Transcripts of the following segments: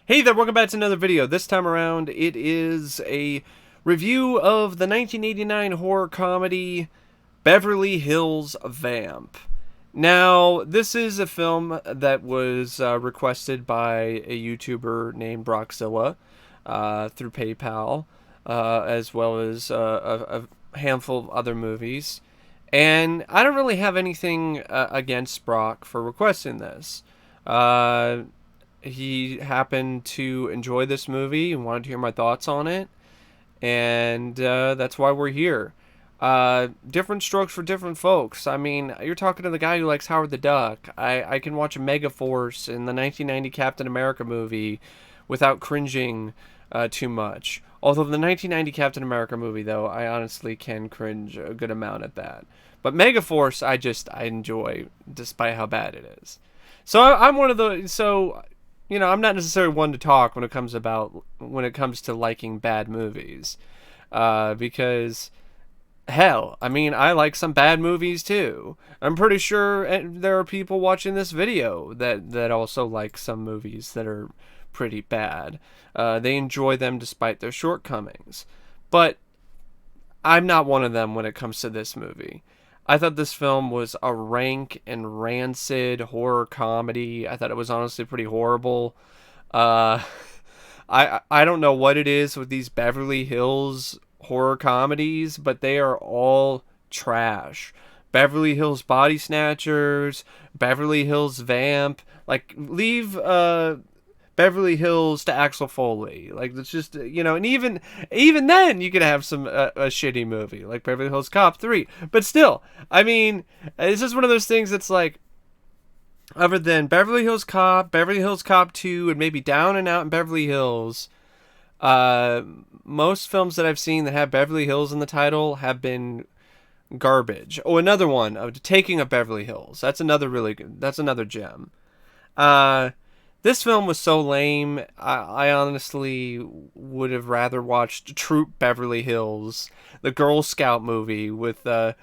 Hey there, welcome back to another video. This time around, it is a review of the 1989 horror comedy Beverly Hills Vamp. Now, this is a film that was requested by a YouTuber named Brockzilla through PayPal, as well as a handful of other movies. And I don't really have anything against Brock for requesting this. He happened to enjoy this movie and wanted to hear my thoughts on it, and that's why we're here. Different strokes for different folks. I mean, you're talking to the guy who likes Howard the Duck. I can watch a Megaforce in the 1990 Captain America movie without cringing too much. Although the 1990 Captain America movie, though, I honestly can cringe a good amount at that. But Megaforce, I enjoy, despite how bad it is. So I'm one of the I'm not necessarily one to talk when it comes to liking bad movies, because hell, I mean, I like some bad movies too. I'm pretty sure there are people watching this video that also like some movies that are pretty bad. They enjoy them despite their shortcomings, but I'm not one of them when it comes to this movie. I thought this film was a rank and rancid horror comedy. I thought it was honestly pretty horrible. Uh, I don't know what it is with these Beverly Hills horror comedies, but they are all trash. Beverly Hills Body Snatchers, Beverly Hills Vamp. Like, leave Beverly Hills to Axel Foley. Like, it's just, and even then you could have some a shitty movie like Beverly Hills Cop 3. But still, I mean, it's just one of those things that's like, other than Beverly Hills Cop, Beverly Hills Cop 2, and maybe Down and Out in Beverly Hills, most films that I've seen that have Beverly Hills in the title have been garbage. Oh, another one, Taking of Beverly Hills. That's another gem. This film was so lame. I honestly would have rather watched Troop Beverly Hills, the Girl Scout movie with Shelley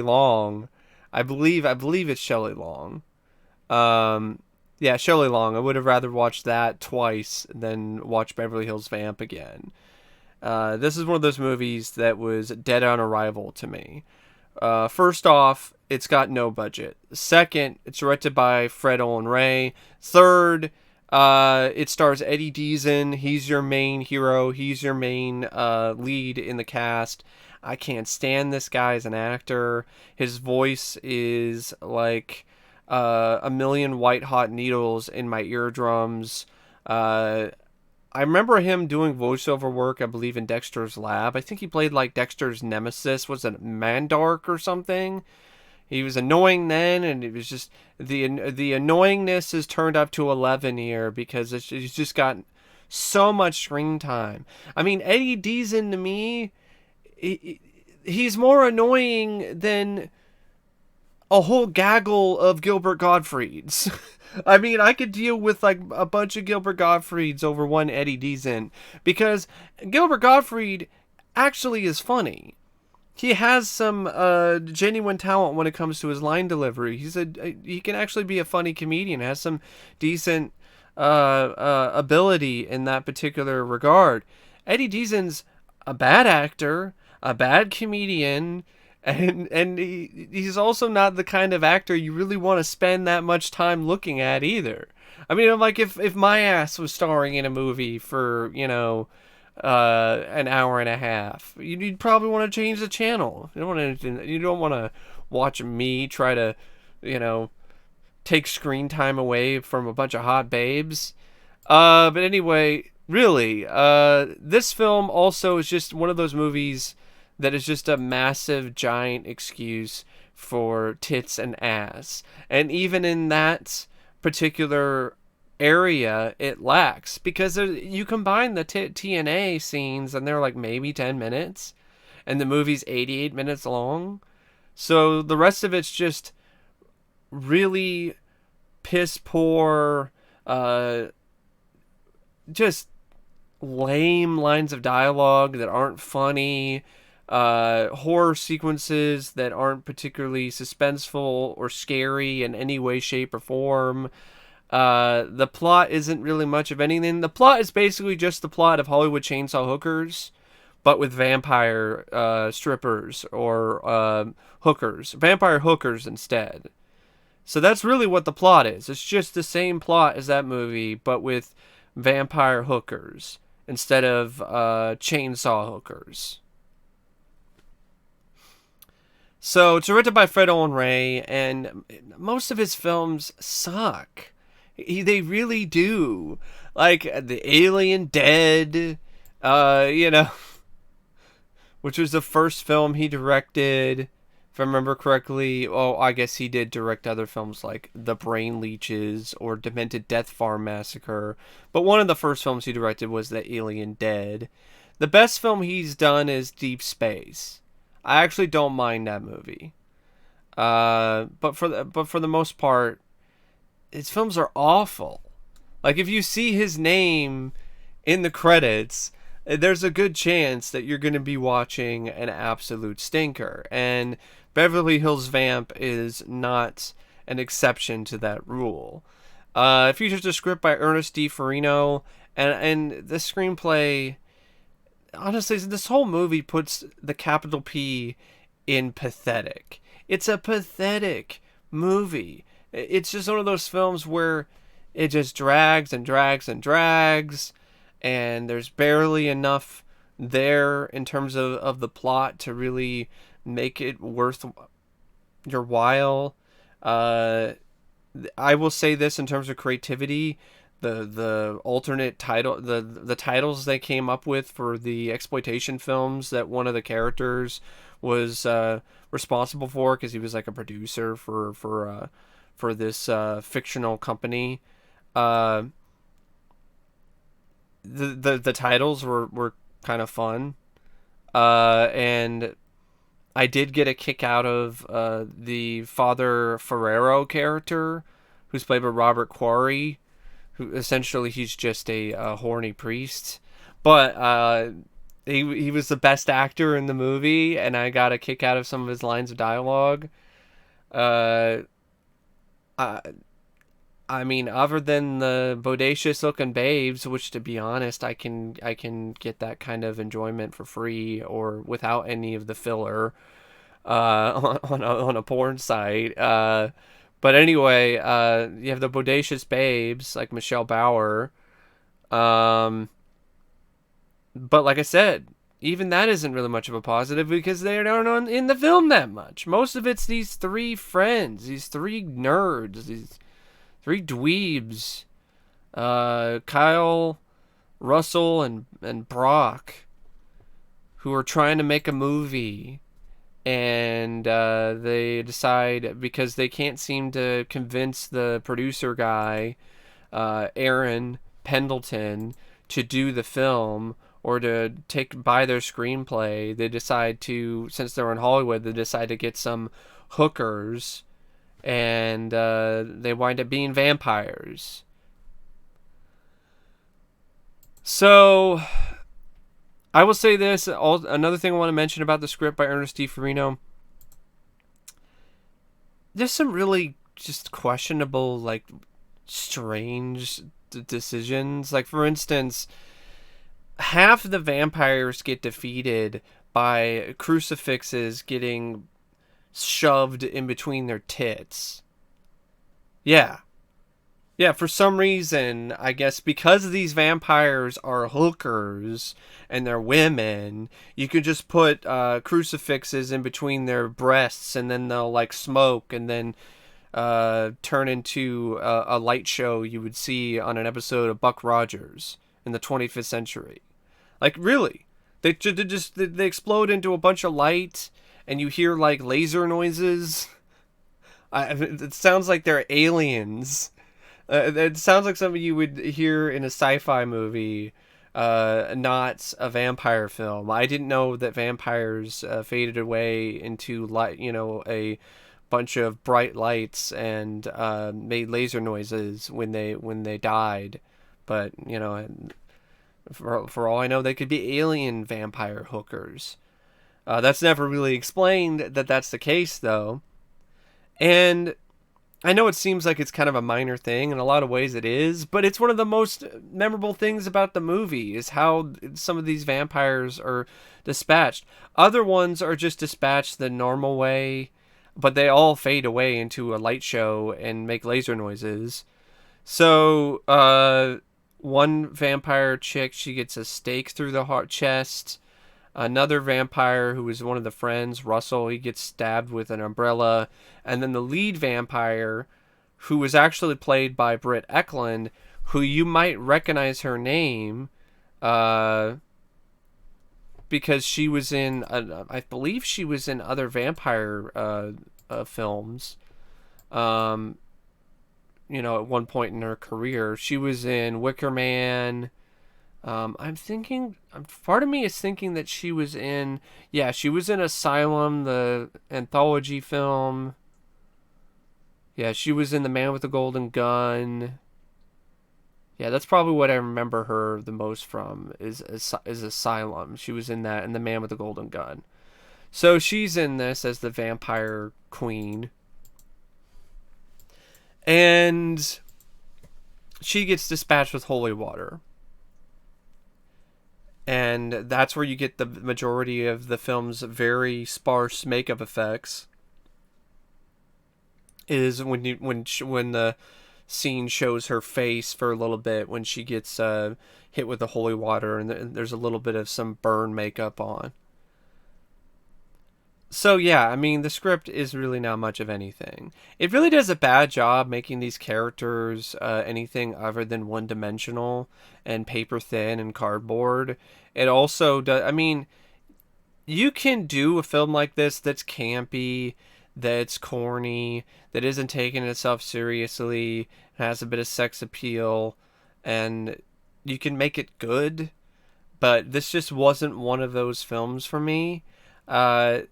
Long. I believe it's Shelley Long. Yeah, Shelley Long. I would have rather watched that twice than watch Beverly Hills Vamp again. This is one of those movies that was dead on arrival to me. First off, it's got no budget. Second, it's directed by Fred Olen Ray. Third, it stars Eddie Deezen. He's your main hero. He's your main lead in the cast. I can't stand this guy as an actor. His voice is like a million white hot needles in my eardrums. I remember him doing voiceover work, I believe, in Dexter's Lab. I think he played like Dexter's nemesis. Was it Mandark or something? He was annoying then, and it was just the annoyingness is turned up to 11 here because he's just got so much screen time. I mean, Eddie Deezen to me, he's more annoying than a whole gaggle of Gilbert Gottfrieds. I mean, I could deal with like a bunch of Gilbert Gottfrieds over one Eddie Deezen, because Gilbert Gottfried actually is funny. He has some genuine talent when it comes to his line delivery. He can actually be a funny comedian. Has some decent ability in that particular regard. Eddie Deezen's a bad actor, a bad comedian, and he's also not the kind of actor you really want to spend that much time looking at either. I mean, like if my ass was starring in a movie for an hour and a half, you'd probably want to change the channel. You don't want to watch me try to take screen time away from a bunch of hot babes. But anyway, really, this film also is just one of those movies that is just a massive, giant excuse for tits and ass. And even in that particular area, it lacks. Because you combine the TNA scenes, and they're like maybe 10 minutes. And the movie's 88 minutes long. So the rest of it's just really piss poor, just lame lines of dialogue that aren't funny. horror sequences that aren't particularly suspenseful or scary in any way, shape, or form. The plot isn't really much of anything. The plot is basically just the plot of Hollywood Chainsaw Hookers, but with vampire strippers or hookers. Vampire hookers instead. So that's really what the plot is. It's just the same plot as that movie, but with vampire hookers instead of chainsaw hookers. So it's directed by Fred Olen Ray, and most of his films suck. They really do. Like The Alien Dead, you know, which was the first film he directed, if I remember correctly. Oh, I guess he did direct other films like The Brain Leeches or Demented Death Farm Massacre. But one of the first films he directed was The Alien Dead. The best film he's done is Deep Space. I actually don't mind that movie. But for the most part, his films are awful. Like, if you see his name in the credits, there's a good chance that you're going to be watching an absolute stinker. And Beverly Hills Vamp is not an exception to that rule. It features a script by Ernest D. Farino, and the screenplay, honestly, this whole movie puts the capital P in pathetic. It's a pathetic movie. It's just one of those films where it just drags and drags and drags, and there's barely enough there in terms of the plot to really make it worth your while. I will say this in terms of creativity. The alternate title, the titles they came up with for the exploitation films that one of the characters was responsible for, because he was like a producer for this fictional company. The titles were kind of fun, and I did get a kick out of the Father Ferrero character, who's played by Robert Quarry, who essentially he's just a horny priest, but he was the best actor in the movie, and I got a kick out of some of his lines of dialogue. Uh, I mean, other than the bodacious looking babes, which, to be honest, I can get that kind of enjoyment for free or without any of the filler on a porn site. But anyway, you have the bodacious babes like Michelle Bauer. But like I said, even that isn't really much of a positive because they aren't in the film that much. Most of it's these three friends, these three nerds, these three dweebs, Kyle, Russell, and Brock, who are trying to make a movie, and they decide, because they can't seem to convince the producer guy, Aaron Pendleton, to do the film or to buy their screenplay. They decide to, since they're in Hollywood, they decide to get some hookers, and they wind up being vampires. So I will say this. Another thing I want to mention about the script by Ernest D. Farino. There's some really just questionable, like, strange decisions. Like, for instance, half the vampires get defeated by crucifixes getting shoved in between their tits. Yeah, for some reason, I guess because these vampires are hookers and they're women, you can just put crucifixes in between their breasts, and then they'll like smoke and then turn into a light show you would see on an episode of Buck Rogers in the 25th century. Like, really, they explode into a bunch of light, and you hear like laser noises. It sounds like they're aliens. It sounds like something you would hear in a sci-fi movie, not a vampire film. I didn't know that vampires faded away into light, a bunch of bright lights and made laser noises when they died. But for all I know, they could be alien vampire hookers. That's never really explained that that's the case, though. And I know it seems like it's kind of a minor thing. In a lot of ways it is, but it's one of the most memorable things about the movie is how some of these vampires are dispatched. Other ones are just dispatched the normal way, but they all fade away into a light show and make laser noises. So, one vampire chick, she gets a stake through the heart chest. Another vampire who is one of the friends, Russell, he gets stabbed with an umbrella. And then the lead vampire, who was actually played by Britt Ekland, who you might recognize her name, uh, because she was in, I believe she was in other vampire films. Um, at one point in her career, she was in Wicker Man. I'm thinking, part of me is thinking that she was in, yeah, she was in Asylum, the anthology film. Yeah, she was in The Man with the Golden Gun. Yeah, that's probably what I remember her the most from is Asylum. She was in that and The Man with the Golden Gun. So she's in this as the vampire queen. And she gets dispatched with holy water. And that's where you get the majority of the film's very sparse makeup effects. Is when the scene shows her face for a little bit when she gets hit with the holy water, and there's a little bit of some burn makeup on. So yeah, I mean, the script is really not much of anything. It really does a bad job making these characters anything other than one-dimensional and paper thin and cardboard. It also does. I mean, you can do a film like this that's campy, that's corny, that isn't taking itself seriously, has a bit of sex appeal, and you can make it good. But this just wasn't one of those films for me. Uh,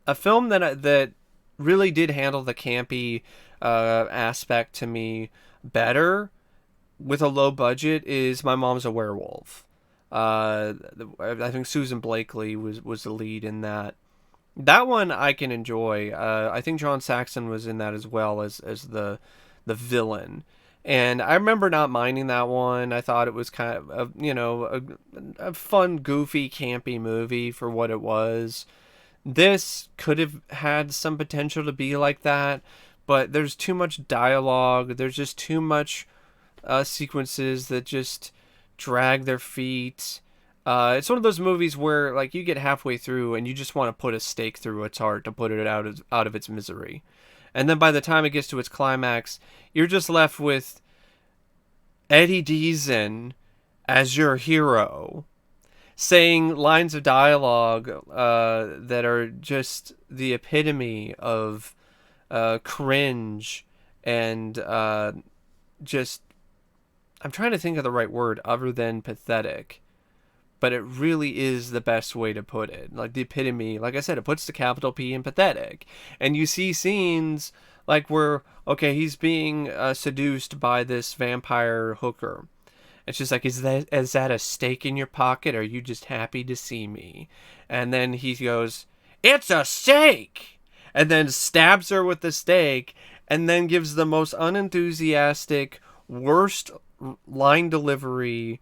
a film that really did handle the campy aspect to me better with a low budget is My Mom's a Werewolf. I think Susan Blakely was the lead in that. That one I can enjoy. I think John Saxon was in that as well as the villain. And I remember not minding that one. I thought it was kind of a fun, goofy, campy movie for what it was. This could have had some potential to be like that, but there's too much dialogue. There's just too much sequences that just drag their feet. It's one of those movies where like you get halfway through and you just want to put a stake through its heart to put it out of its misery, and then by the time it gets to its climax, you're just left with Eddie Deezen as your hero, saying lines of dialogue that are just the epitome of cringe and just I'm trying to think of the right word other than pathetic, but it really is the best way to put it. Like the epitome, like I said, it puts the capital P in pathetic. And you see scenes like where, okay, he's being seduced by this vampire hooker. It's just like, is that a stake in your pocket? Or are you just happy to see me? And then he goes, it's a stake! And then stabs her with the stake, and then gives the most unenthusiastic, worst line delivery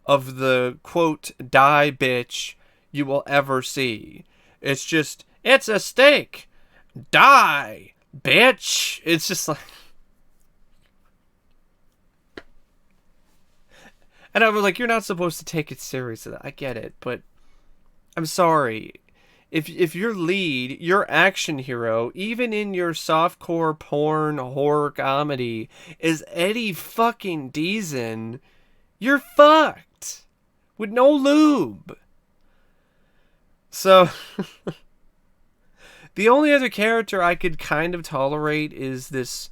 of the quote die bitch you will ever see. It's just, it's a stake, die bitch. It's just like, and I was like, you're not supposed to take it seriously. I get it, but I'm sorry. If your lead, your action hero, even in your softcore porn horror comedy, is Eddie fucking Deezen, you're fucked with no lube. So the only other character I could kind of tolerate is this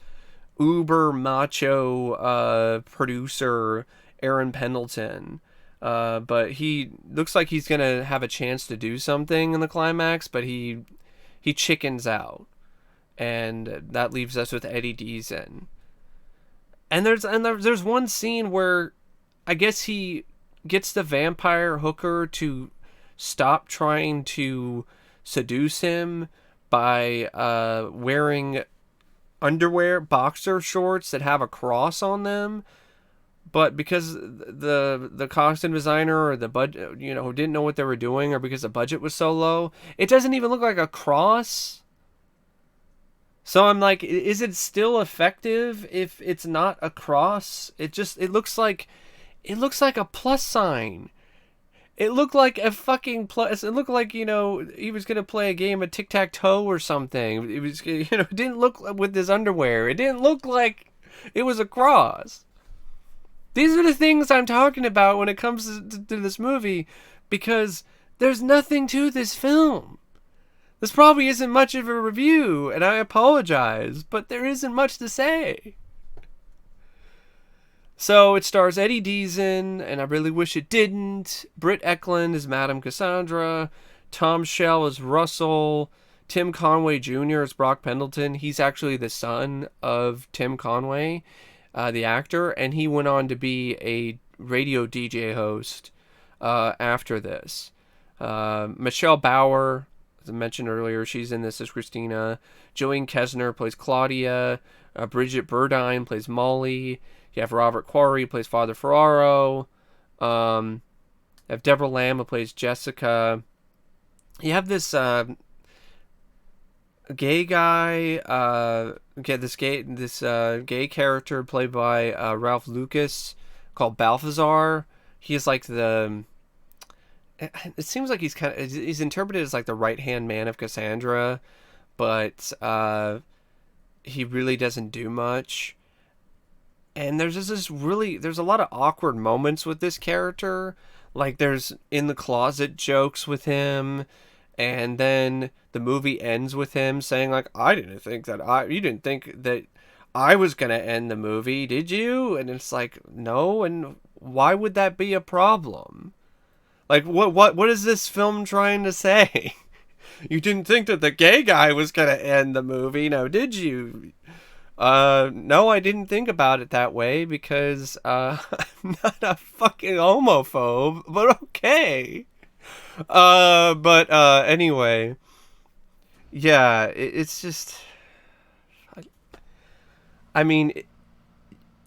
uber macho producer, Aaron Pendleton. But he looks like he's gonna have a chance to do something in the climax, but he chickens out, and that leaves us with Eddie Deezen. And there's one scene where I guess he gets the vampire hooker to stop trying to seduce him by wearing underwear, boxer shorts that have a cross on them. But because the costume designer or the budget, didn't know what they were doing, or because the budget was so low, it doesn't even look like a cross. So I'm like, is it still effective if it's not a cross? It looks like a plus sign. It looked like a fucking plus. It looked like, he was gonna play a game of tic-tac-toe or something. It was, it didn't look with his underwear. It didn't look like it was a cross. These are the things I'm talking about when it comes to this movie, because there's nothing to this film. This probably isn't much of a review, and I apologize, but there isn't much to say. So it stars Eddie Deezen, and I really wish it didn't. Britt Ekland is Madame Cassandra. Tom Shell is Russell. Tim Conway Jr. is Brock Pendleton. He's actually the son of Tim Conway, the actor, and he went on to be a radio DJ host after this. Michelle Bauer, as I mentioned earlier, she's in this as Christina. Jillian Kesner plays Claudia. Bridgette Burdine plays Molly. You have Robert Quarry, who plays Father Ferraro. You have Debra Lamb, who plays Jessica. You have this gay guy, this gay character played by Ralph Lucas called Balthazar. He's like it seems like he's interpreted as like the right-hand man of Cassandra, but he really doesn't do much. And there's a lot of awkward moments with this character. Like, there's in the closet jokes with him, and then the movie ends with him saying, like, you didn't think that I was gonna end the movie, did you? And it's like, no, and why would that be a problem? Like, what is this film trying to say? You didn't think that the gay guy was gonna end the movie, no, did you? No, I didn't think about it that way because, I'm not a fucking homophobe, but okay. Anyway, yeah, it's just, I mean,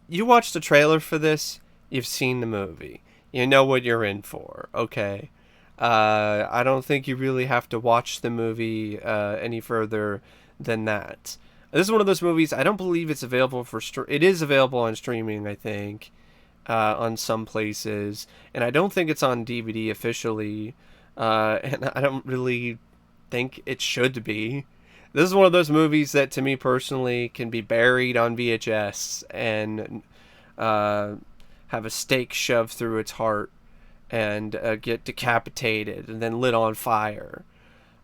you watch the trailer for this, you've seen the movie, you know what you're in for, okay? I don't think you really have to watch the movie, any further than that. This is one of those movies, I don't believe it's available it is available on streaming, I think, on some places, and I don't think it's on DVD officially, and I don't really think it should be. This is one of those movies that, to me personally, can be buried on VHS and have a stake shoved through its heart and get decapitated and then lit on fire.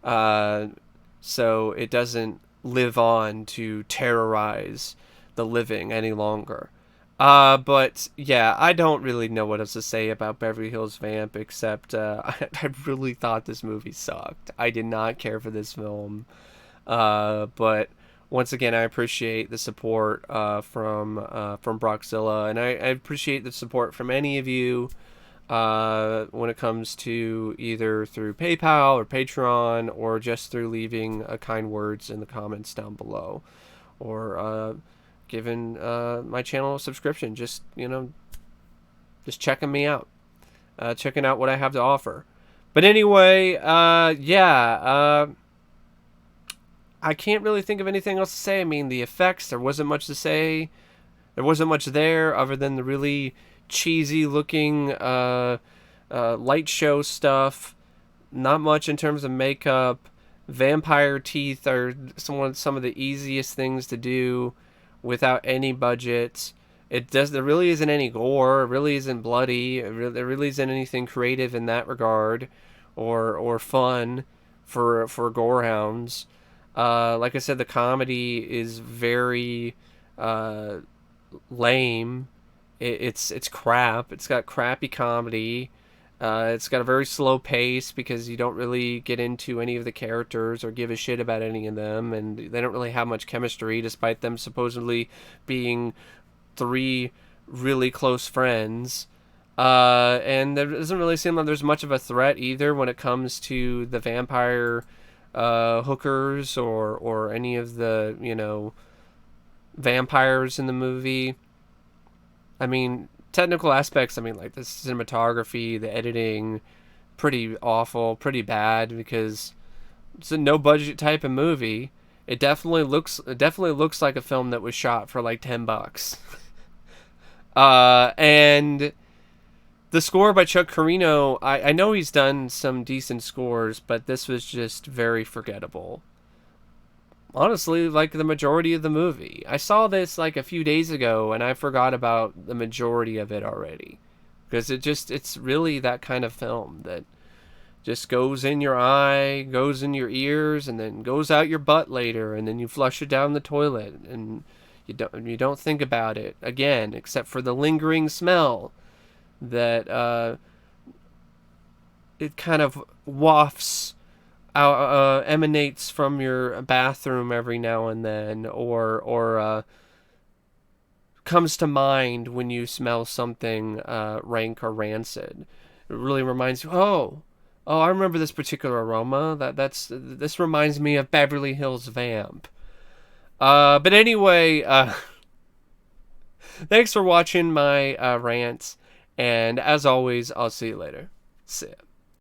So it doesn't live on to terrorize the living any longer. But yeah, I don't really know what else to say about Beverly Hills Vamp, except I really thought this movie sucked. I did not care for this film. But once again, I appreciate the support from Broxzilla, and I appreciate the support from any of you when it comes to either through PayPal or Patreon, or just through leaving kind words in the comments down below, or giving my channel a subscription, just checking me out, checking out what I have to offer. But anyway, I can't really think of anything else to say. I mean, the effects, there wasn't much to say. There wasn't much there other than the really cheesy looking light show stuff. Not much in terms of makeup. Vampire teeth are some of the easiest things to do without any budget. There really isn't any gore. It really isn't bloody. There really isn't anything creative in that regard, or fun for gorehounds. Like I said, the comedy is very lame. It's crap. It's got crappy comedy. It's got a very slow pace because you don't really get into any of the characters or give a shit about any of them, and they don't really have much chemistry, despite them supposedly being three really close friends. And there doesn't really seem like there's much of a threat either when it comes to the vampire hookers or any of the, vampires in the movie. I mean, technical aspects, I mean, like the cinematography, the editing, pretty awful, pretty bad because it's a no budget type of movie. It definitely looks like a film that was shot for like $10. And the score by Chuck Carino, I know he's done some decent scores, but this was just very forgettable. Honestly, like the majority of the movie. I saw this like a few days ago and I forgot about the majority of it already. Because it's really that kind of film that just goes in your eye, goes in your ears, and then goes out your butt later, and then you flush it down the toilet, and you don't think about it again, except for the lingering smell that it kind of wafts out, emanates from your bathroom every now and then, or comes to mind when you smell something rank or rancid. It really reminds you, oh, I remember this particular aroma. This reminds me of Beverly Hills Vamp. But anyway, thanks for watching my rants, and as always, I'll see you later. See ya.